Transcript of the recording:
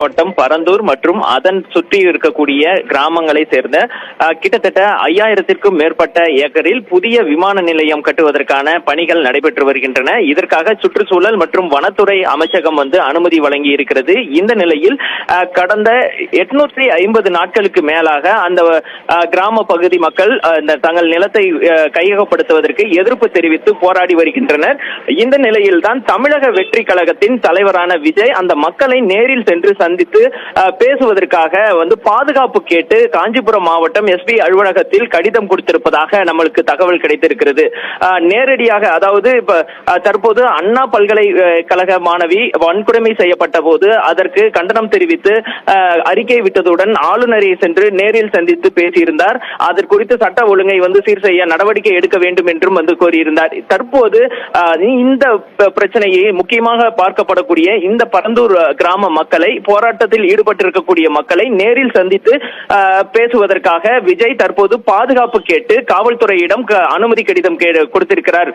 மாவட்டம் பரந்தூர் மற்றும் அதன் சுற்றி இருக்கக்கூடிய கிராமங்களை சேர்ந்த கிட்டத்தட்ட 5000த்திற்கும் மேற்பட்ட ஏக்கரில் புதிய விமான நிலையம் கட்டுவதற்கான பணிகள் நடைபெற்று வருகின்றன. இதற்காக சுற்றுச்சூழல் மற்றும் வனத்துறை அமைச்சகம் அனுமதி வழங்கி இருக்கிறது. இந்த நிலையில் கடந்த 850 நாட்களுக்கு மேலாக அந்த கிராம பகுதி மக்கள் தங்கள் நிலத்தை கையகப்படுத்துவதற்கு எதிர்ப்பு தெரிவித்து போராடி வருகின்றனர். இந்த நிலையில்தான் தமிழக வெற்றி கழகத்தின் தலைவரான விஜய் அந்த மக்களை நேரில் சென்று சந்தித்து பேசுவதற்காக பாதுகாப்பு கேட்டு காஞ்சிபுரம் மாவட்டம் எஸ்பி அலுவலகத்தில் கடிதம் கொடுத்திருப்பதாக நம்மளுக்கு தகவல் கிடைத்திருக்கிறது. நேரடியாக அதாவது தற்போது அண்ணா பல்கலைக்கழக மாணவி வன்கொடுமை செய்யப்பட்ட போது அதற்கு கண்டனம் தெரிவித்து அறிக்கை விட்டதுடன் ஆளுநரை சென்று நேரில் சந்தித்து பேசியிருந்தார். அதற்குறித்து சட்ட ஒழுங்கை சீர் செய்ய நடவடிக்கை எடுக்க வேண்டும் என்றும் கோரியிருந்தார். தற்போது இந்த பிரச்சனையை முக்கியமாக பார்க்கப்படக்கூடிய இந்த பரந்தூர் கிராம மக்களை போராட்டத்தில் ஈடுபட்டிருக்கக்கூடிய மக்களை நேரில் சந்தித்து பேசுவதற்காக விஜய் தற்போது பாதுகாப்பு கேட்டு காவல்துறையிடம் அனுமதி கடிதம் கொடுத்திருக்கிறார்.